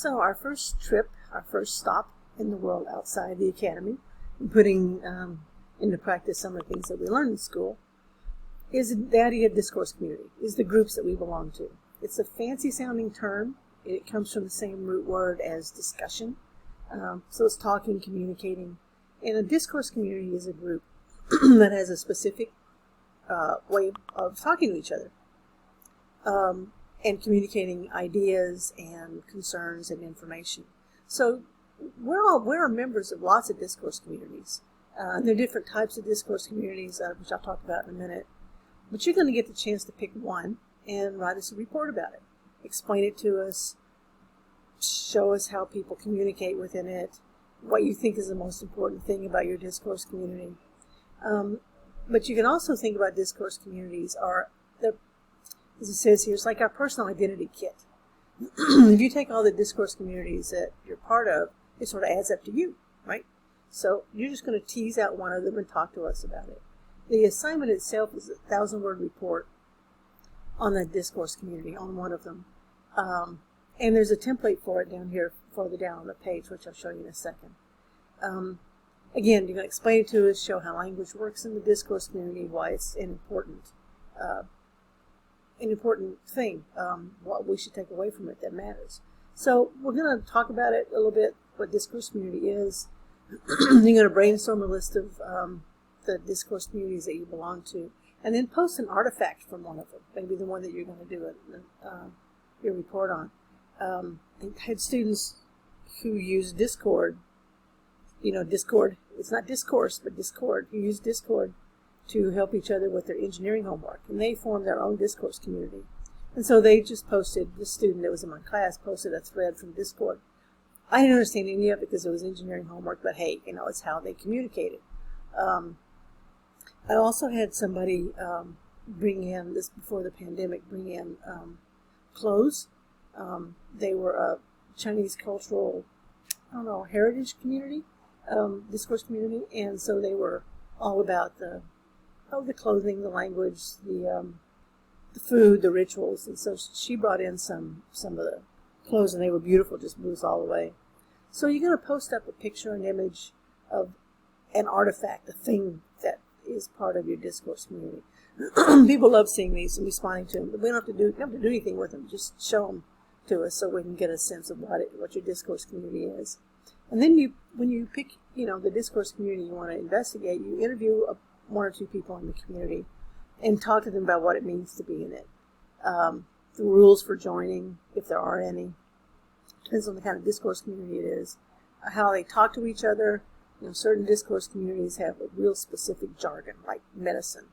So our first trip, our first stop in the world outside the academy, putting into practice some of the things that we learned in school, is the idea of discourse community, is the groups that we belong to. It's a fancy sounding term. It comes from the same root word as discussion. So it's talking, communicating. And a discourse community is a group that has a specific way of talking to each other and communicating ideas and concerns and information. So we're members of lots of discourse communities. There are different types of discourse communities, which I'll talk about in a minute. But you're going to get the chance to pick one and write us a report about it. Explain it to us. Show us how people communicate within it. What you think is the most important thing about your discourse community. But you can also think about discourse communities as it says here, it's like our personal identity kit. If you take all the discourse communities that you're part of, it sort of adds up to you, right? So you're just going to tease out one of them and talk to us about it. The assignment itself is a 1,000-word report on the discourse community, on one of them. And there's a template for it down here, further down on the page, which I'll show you in a second. Again, you're going to explain it to us, show how language works in the discourse community, why it's an important thing, what we should take away from it that matters. So we're going to talk about it a little bit, what discourse community is. You're going to brainstorm a list of the discourse communities that you belong to, and then post an artifact from one of them, maybe the one that you're going to do your report on. I had students who use Discord, Discord, it's not discourse, but Discord, who use Discord to help each other with their engineering homework, and they formed their own discourse community. And so they just posted, the student that was in my class posted a thread from Discord. I didn't understand any of it because it was engineering homework, but hey, it's how they communicated. I also had somebody bring in, this before the pandemic, clothes. They were a Chinese cultural, heritage community, discourse community, and so they were all about the clothing, the language, the food, the rituals, and so she brought in some of the clothes, and they were beautiful, just blues all the way. So you're going to post up a picture, an image of an artifact, a thing that is part of your discourse community. People love seeing these and responding to them, but we don't have to do anything with them. Just show them to us so we can get a sense of what your discourse community is. And then when you pick, the discourse community you want to investigate, you interview one or two people in the community and talk to them about what it means to be in it. The rules for joining, if there are any. Depends on the kind of discourse community it is. How they talk to each other. Certain discourse communities have a real specific jargon, like medicine.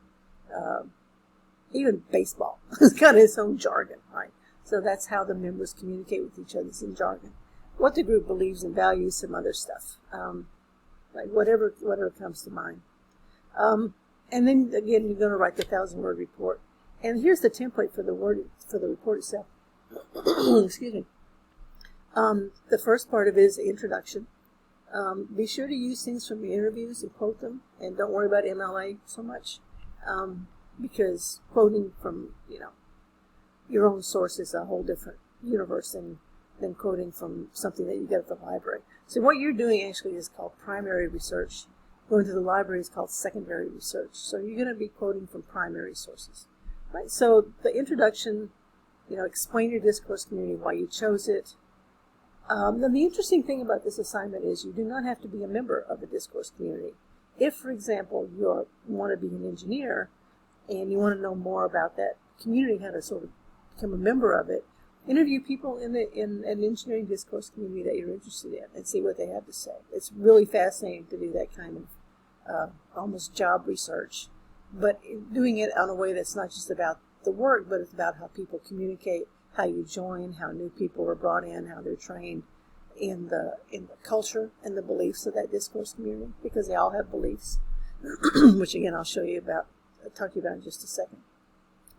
Even baseball has got its own jargon, right? So that's how the members communicate with each other, is in jargon. What the group believes and values, some other stuff, like whatever comes to mind. And then again, you're going to write the 1,000-word report. And here's the template for the report itself. Excuse me. The first part of it is the introduction. Be sure to use things from the interviews and quote them, and don't worry about MLA so much, because quoting from your own source is a whole different universe than quoting from something that you get at the library. So what you're doing actually is called primary research. Going to the library is called secondary research. So you're going to be quoting from primary sources, right? So the introduction, explain your discourse community, why you chose it. Then the interesting thing about this assignment is you do not have to be a member of the discourse community. If, for example, you want to be an engineer and you want to know more about that community, how to sort of become a member of it, interview people in an engineering discourse community that you're interested in and see what they have to say. It's really fascinating to do that kind of almost job research, but doing it in a way that's not just about the work, but it's about how people communicate, how you join, how new people are brought in, how they're trained in the culture and the beliefs of that discourse community, because they all have beliefs, which again I'll talk to you about in just a second.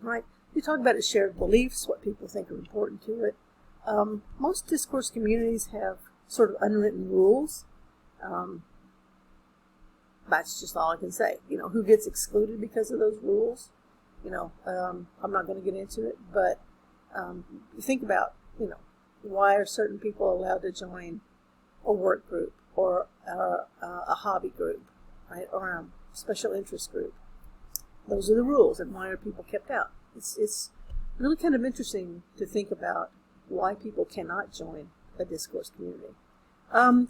Right? You talk about shared beliefs, what people think are important to it. Most discourse communities have sort of unwritten rules. That's just all I can say. Who gets excluded because of those rules? I'm not going to get into it, but you think about, why are certain people allowed to join a work group or a hobby group, right, or a special interest group? Those are the rules, and why are people kept out? It's really kind of interesting to think about why people cannot join a discourse community.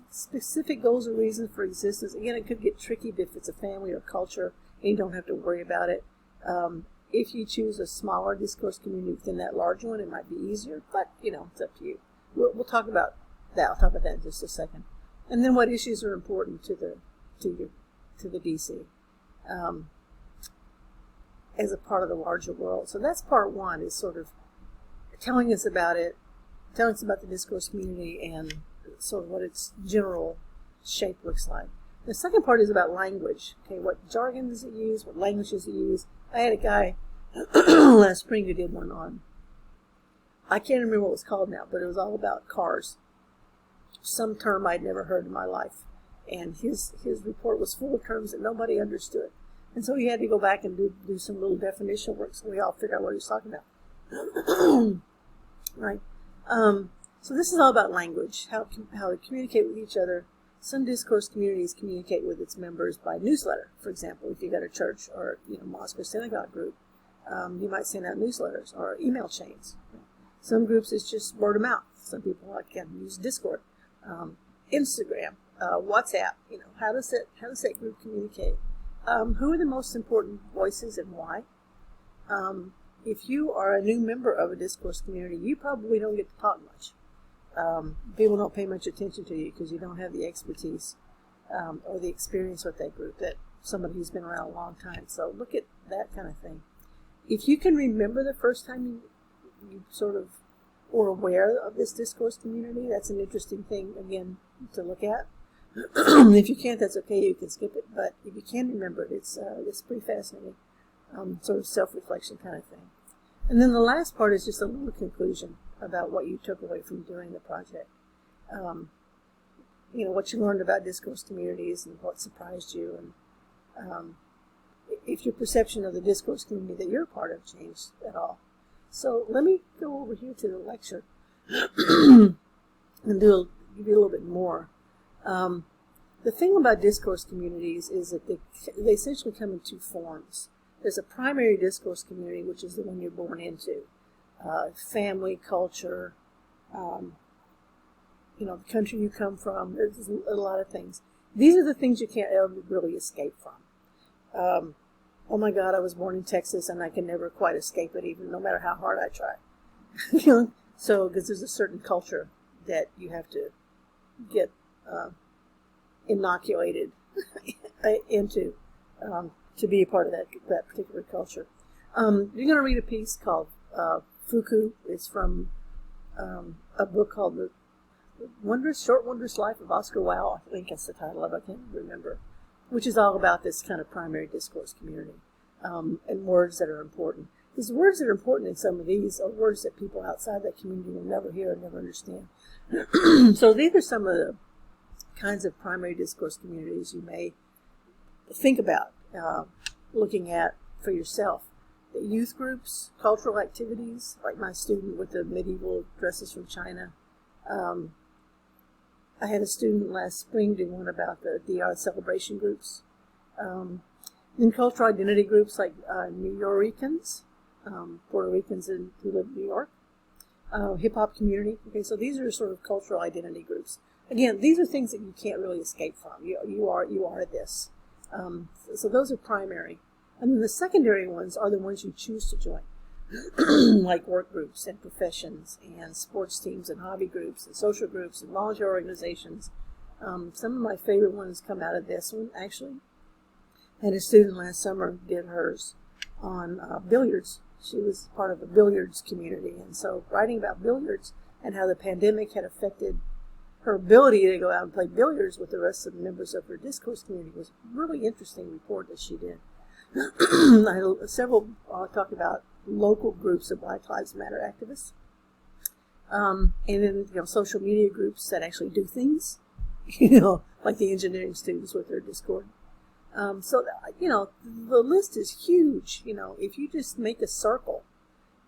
Specific goals or reasons for existence. Again, it could get tricky if it's a family or culture, and you don't have to worry about it. If you choose a smaller discourse community within that large one, it might be easier, but, it's up to you. We'll talk about that. I'll talk about that in just a second. And then what issues are important to the DC as a part of the larger world. So that's part one, is sort of telling us about it, telling us about the discourse community and sort of what its general shape looks like. The second part is about language. Okay, what jargon does it use? What language does it use? I had a guy last spring who did one on, I can't remember what it was called now, but it was all about cars. Some term I'd never heard in my life. And his report was full of terms that nobody understood. And so he had to go back and do some little definition work so we all figure out what he was talking about. Right? So this is all about language, how to communicate with each other. Some discourse communities communicate with its members by newsletter. For example, if you've got a church or mosque or synagogue group, you might send out newsletters or email chains. Some groups it's just word of mouth. Some people can use Discord, Instagram, WhatsApp. How does that group communicate? Who are the most important voices and why? If you are a new member of a discourse community, you probably don't get to talk much. People don't pay much attention to you because you don't have the expertise or the experience with that group that somebody who's been around a long time. So look at that kind of thing. If you can remember the first time you sort of were aware of this discourse community, that's an interesting thing, again, to look at. If you can't, that's okay, you can skip it. But if you can remember it, it's pretty fascinating, sort of self-reflection kind of thing. And then the last part is just a little conclusion about what you took away from doing the project. What you learned about discourse communities and what surprised you, and if your perception of the discourse community that you're a part of changed at all. So let me go over here to the lecture and give you a little bit more. The thing about discourse communities is that they essentially come in two forms. There's a primary discourse community, which is the one you're born into. Family, culture, the country you come from. There's a lot of things. These are the things you can't ever really escape from. Oh my God, I was born in Texas and I can never quite escape it, even no matter how hard I try. So, because there's a certain culture that you have to get inoculated into to be a part of that particular culture. You're going to read a piece called Fuku. It's from a book called The Short Wondrous Life of Oscar Wilde. I think that's the title of it. I can't remember. Which is all about this kind of primary discourse community and words that are important. Because the words that are important in some of these are words that people outside that community will never hear and never understand. So these are some of the kinds of primary discourse communities you may think about looking at for yourself. The youth groups, cultural activities, like my student with the medieval dresses from China. I had a student last spring do one about the DR celebration groups. Then cultural identity groups like New Yorkers, Puerto Ricans who live in New York. Hip-hop community. Okay, so these are sort of cultural identity groups. Again, these are things that you can't really escape from. You are this. So those are primary. And then the secondary ones are the ones you choose to join, like work groups and professions and sports teams and hobby groups and social groups and volunteer organizations. Some of my favorite ones come out of this one, actually. I had a student last summer did hers on billiards. She was part of a billiards community, and so writing about billiards and how the pandemic had affected her ability to go out and play billiards with the rest of the members of her discourse community was a really interesting report that she did. I had several talk about local groups of Black Lives Matter activists, and then social media groups that actually do things, like the engineering students with their Discord. So the list is huge. If you just make a circle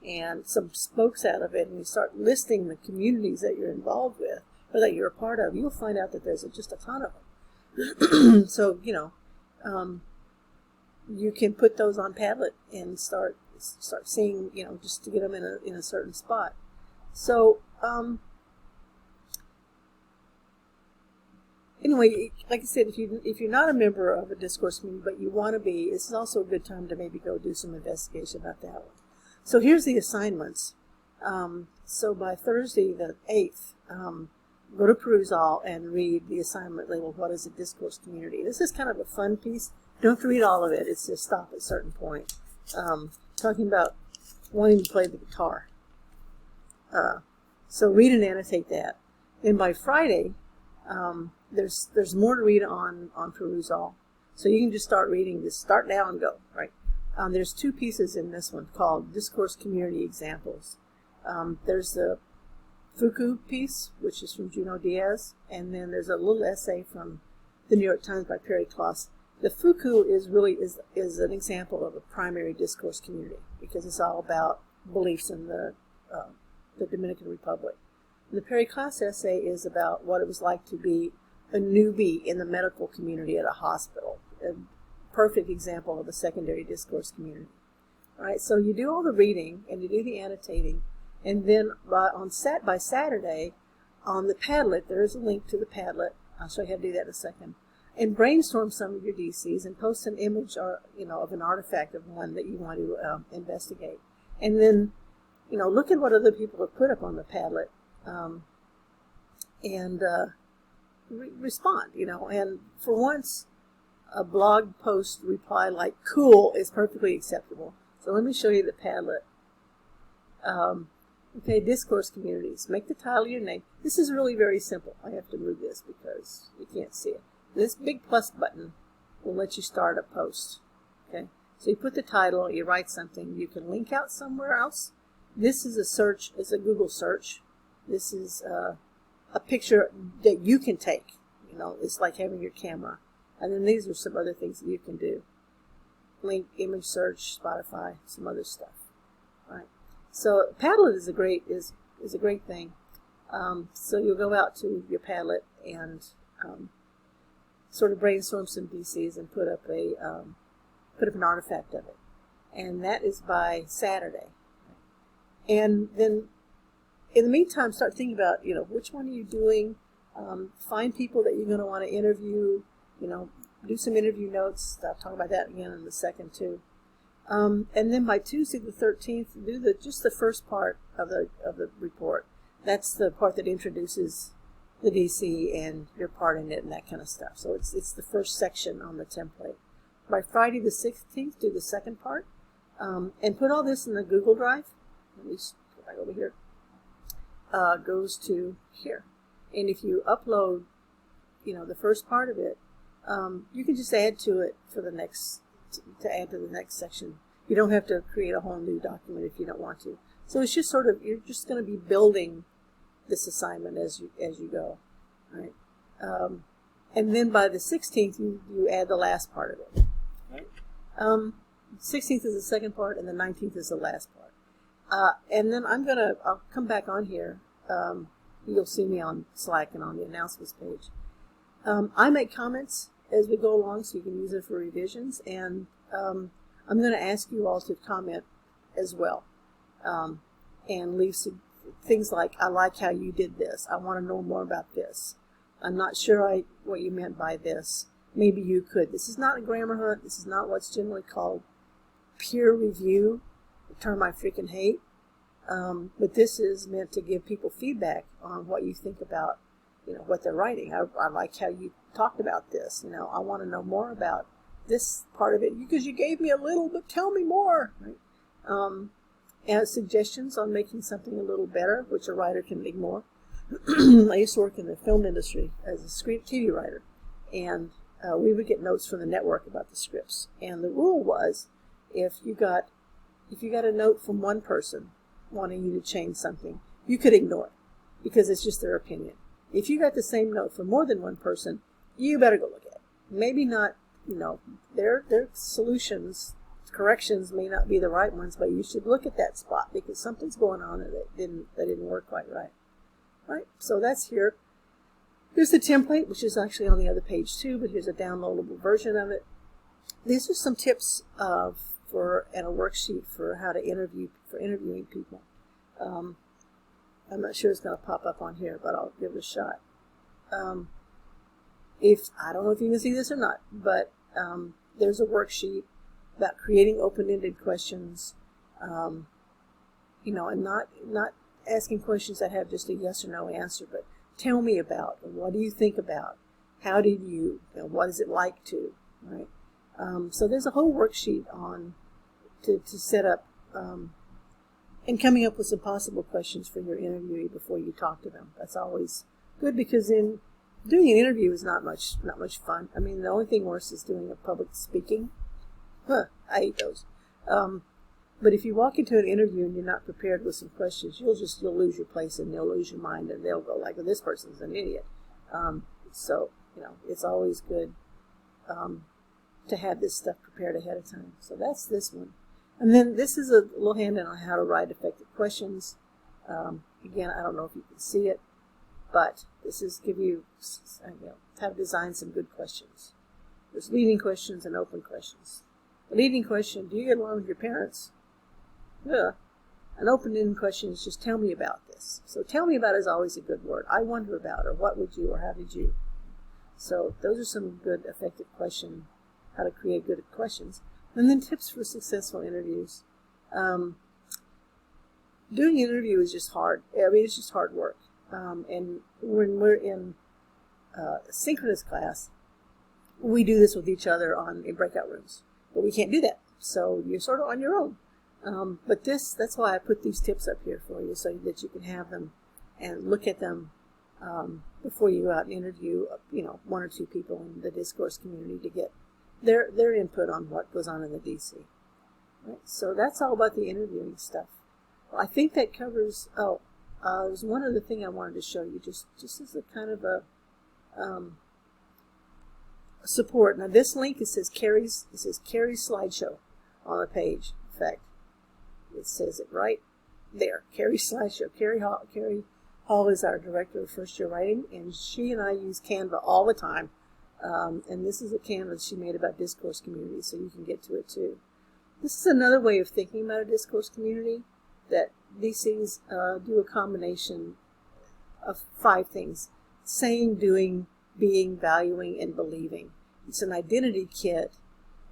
and some spokes out of it, and you start listing the communities that you're involved with or that you're a part of, you'll find out that there's just a ton of them. So, you can put those on Padlet and start seeing, just to get them in a certain spot. So, anyway, like I said, if you're not a member of a discourse community, but you want to be, this is also a good time to maybe go do some investigation about that one. So here's the assignments. So by Thursday the 8th, go to Perusall and read the assignment labeled, What is a Discourse Community? This is kind of a fun piece. You don't have to read all of it. It's just stop at a certain point. Talking about wanting to play the guitar. So read and annotate that. Then by Friday, there's more to read on Perusall. So you can just start reading. Just start now and go, right? There's two pieces in this one called Discourse Community Examples. There's the Fuku piece, which is from Junot Diaz, and then there's a little essay from the New York Times by Perry Kloss. The Fuku is an example of a primary discourse community because it's all about beliefs in the Dominican Republic. The Perry Kloss essay is about what it was like to be a newbie in the medical community at a hospital. A perfect example of a secondary discourse community. All right, so you do all the reading and you do the annotating, and then by Saturday on the Padlet, there is a link to the Padlet. I'll show you how to do that in a second. And brainstorm some of your DCs and post an image or of an artifact of one that you want to investigate. And then look at what other people have put up on the Padlet and respond. And for once, a blog post reply like "cool" is perfectly acceptable. So let me show you the Padlet. Okay, Discourse Communities. Make the title your name. This is really very simple. I have to move this because you can't see it. This big plus button will let you start a post. Okay, so you put the title, you write something, you can link out somewhere else. This is a search, it's a Google search. This is a picture that you can take. It's like having your camera. And then these are some other things that you can do. Link, image search, Spotify, some other stuff. All right. So Padlet is a great thing. So you'll go out to your Padlet and sort of brainstorm some DCs and put up an artifact of it, and that is by Saturday. And then in the meantime, start thinking about which one are you doing. Find people that you're going to want to interview. Do some interview notes. I'll talk about that again in a second too. And then by Tuesday the 13th, do just the first part of the report. That's the part that introduces the DC and your part in it and that kind of stuff. So it's the first section on the template. By Friday the 16th, do the second part, and put all this in the Google Drive. Let me go back over here. Goes to here, and if you upload, the first part of it, you can just add to it for the next to add to the next section. You don't have to create a whole new document if you don't want to. So it's just you're just going to be building this assignment as you go, right? And then by the 16th, you add the last part of it. Right? 16th is the second part, and the 19th is the last part. And then I'll come back on here. You'll see me on Slack and on the announcements page. I make comments as we go along, so you can use it for revisions. And I'm going to ask you all to comment as well, and leave some things like, I like how you did this. I want to know more about this. I'm not sure what you meant by this. Maybe you could. This is not a grammar hunt. This is not what's generally called peer review, a term I freaking hate. But this is meant to give people feedback on what you think about, what they're writing. I like how you talked about this. I want to know more about this part of it because you gave me a little, but tell me more. Right? And suggestions on making something a little better, which a writer can ignore. I used to work in the film industry as a script TV writer, and we would get notes from the network about the scripts. And the rule was, if you got a note from one person wanting you to change something, you could ignore it because it's just their opinion. If you got the same note from more than one person, you better go look at it. Maybe not, their solutions corrections may not be the right ones, but you should look at that spot because something's going on that didn't work quite right. Right? So that's here. There's the template, which is actually on the other page too, but here's a downloadable version of it. These are some tips and a worksheet for how to interviewing people. I'm not sure it's going to pop up on here, but I'll give it a shot. I don't know if you can see this or not, but there's a worksheet about creating open-ended questions, and not asking questions that have just a yes or no answer, but tell me about, or what do you think about, how did you, what is it like to, right? So there's a whole worksheet on to set up and coming up with some possible questions for your interviewee before you talk to them. That's always good because doing an interview is not much fun. I mean, the only thing worse is doing a public speaking. I hate those. But if you walk into an interview and you're not prepared with some questions, you'll lose your place and you'll lose your mind and they'll go like, well, this person's an idiot. So it's always good to have this stuff prepared ahead of time. So that's this one. And then this is a little handout on how to write effective questions. Again, I don't know if you can see it, but this is give you how to design some good questions. There's leading questions and open questions. The leading question, do you get along with your parents? Yeah. An open-ended question is just tell me about this. So tell me about is always a good word. I wonder about, or what would you, or how did you? So those are some good effective questions, how to create good questions. And then tips for successful interviews. Doing an interview is just hard. I mean, it's just hard work. And when we're in synchronous class, we do this with each other in breakout rooms. But we can't do that. So you're sort of on your own. But that's why I put these tips up here for you, so that you can have them and look at them before you go out and interview, one or two people in the discourse community to get their input on what goes on in the DC. Right? So that's all about the interviewing stuff. Well, I think that covers. There's one other thing I wanted to show you, just as a kind of a support. Now this link, it says Carrie's slideshow on the page. In fact, it says it right there. Carrie's slideshow. Carrie Hall is our director of first year writing, and she and I use Canva all the time. And this is a Canva she made about discourse community, so you can get to it too. This is another way of thinking about a discourse community, that DCs do a combination of 5 things: saying, doing, being, valuing, and believing. It's an identity kit,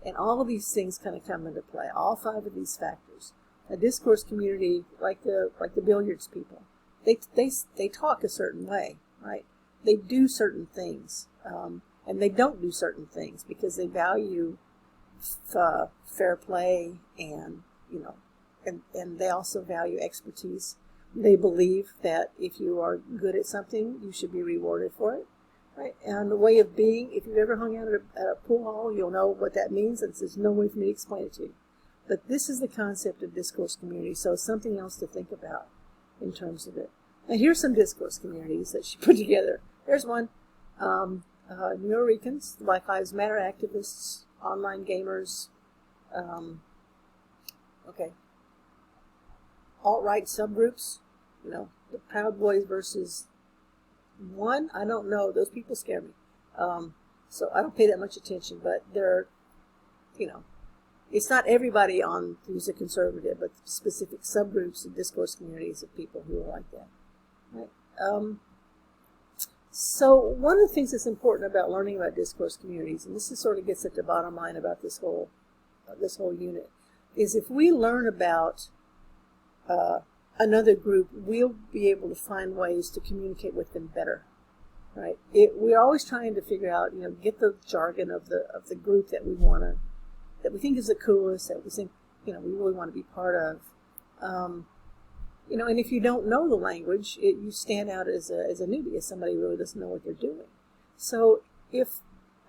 and all of these things kind of come into play, all 5 of these factors. A discourse community, like the billiards people, they talk a certain way, right? They do certain things, and they don't do certain things because they value fair play and and they also value expertise. They believe that if you are good at something, you should be rewarded for it, right? And the way of being, if you've ever hung out at a pool hall, you'll know what that means, and there's no way for me to explain it to you. But this is the concept of discourse community, so it's something else to think about in terms of it. Now here's some discourse communities that she put together. There's one. Nuyorican, Black Lives Matter activists, online gamers, alt-right subgroups, the Proud Boys versus one, I don't know, those people scare me. So I don't pay that much attention, but they're, it's not everybody who's a conservative, but specific subgroups and discourse communities of people who are like that. Right? So one of the things that's important about learning about discourse communities, and this is sort of gets at the bottom line about this whole unit, is if we learn about another group, we'll be able to find ways to communicate with them better. Right? We're always trying to figure out, get the jargon of the group that we think is the coolest, that we think, we really want to be part of. And if you don't know the language, you stand out as a newbie, as somebody who really doesn't know what they're doing. So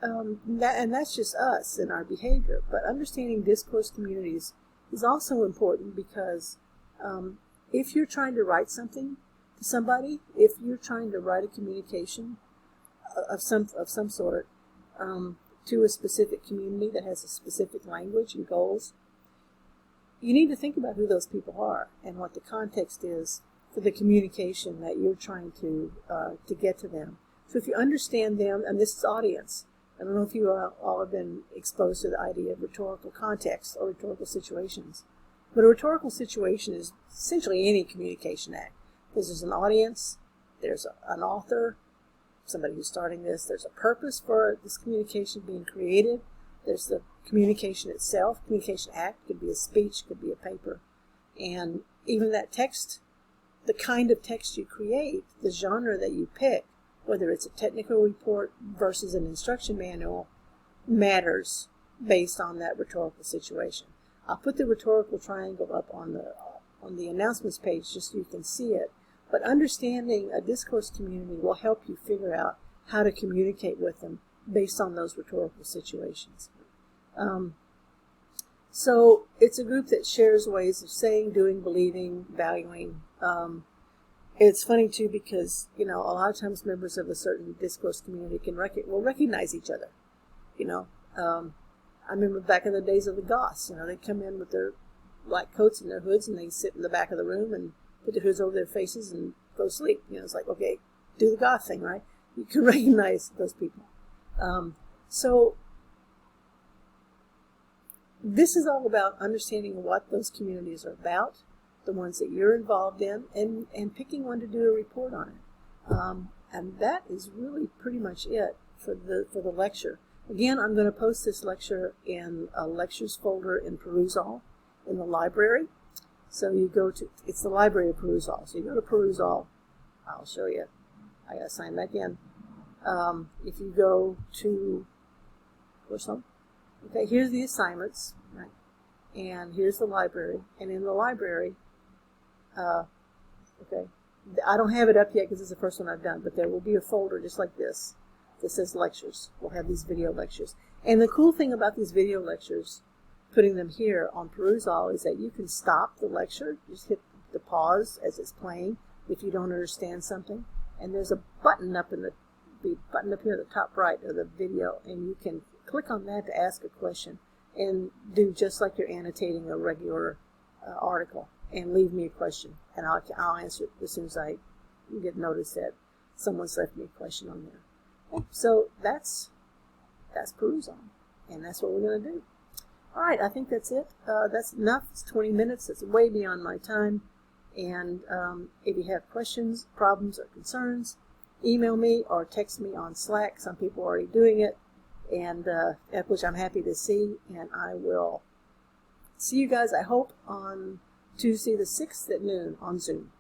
and that's just us and our behavior. But understanding discourse communities is also important because if you're trying to write something to somebody, if you're trying to write a communication of some sort to a specific community that has a specific language and goals, you need to think about who those people are and what the context is for the communication that you're trying to get to them. So if you understand them, and this is audience, I don't know if you all have been exposed to the idea of rhetorical context or rhetorical situations. But a rhetorical situation is essentially any communication act. Because there's an audience, there's an author, somebody who's starting this, there's a purpose for this communication being created, there's the communication itself. Communication act could be a speech, could be a paper. And even that text, the kind of text you create, the genre that you pick, whether it's a technical report versus an instruction manual, matters based on that rhetorical situation. I'll put the rhetorical triangle up on the announcements page just so you can see it. But understanding a discourse community will help you figure out how to communicate with them based on those rhetorical situations. So it's a group that shares ways of saying, doing, believing, valuing. It's funny too because, a lot of times members of a certain discourse community will recognize each other. I remember back in the days of the Goths, they'd come in with their black coats and their hoods, and they'd sit in the back of the room and put their hoods over their faces and go to sleep. It's like, okay, do the Goth thing, right? You can recognize those people. So this is all about understanding what those communities are about, the ones that you're involved in, and picking one to do a report on it. And that is really pretty much it for the lecture. Again, I'm going to post this lecture in a lectures folder in Perusall in the library. So you go to, it's the library of Perusall. So you go to Perusall. I'll show you. I got to sign back in. If you go to, okay, here's the assignments, right? And here's the library. And in the library, okay, I don't have it up yet because it's the first one I've done, but there will be a folder just like this that says lectures. We'll have these video lectures. And the cool thing about these video lectures, putting them here on Perusall, is that you can stop the lecture, just hit the pause as it's playing if you don't understand something. And there's a button up here at the top right of the video, and you can click on that to ask a question and do just like you're annotating a regular article, and leave me a question, and I'll answer it as soon as I get notice that someone's left me a question on there. So that's Perusall, and that's what we're going to do. All right, I think that's it. That's enough. It's 20 minutes. It's way beyond my time. And if you have questions, problems, or concerns, email me or text me on Slack. Some people are already doing it, and which I'm happy to see. And I will see you guys, I hope, on Tuesday the 6th at noon on Zoom.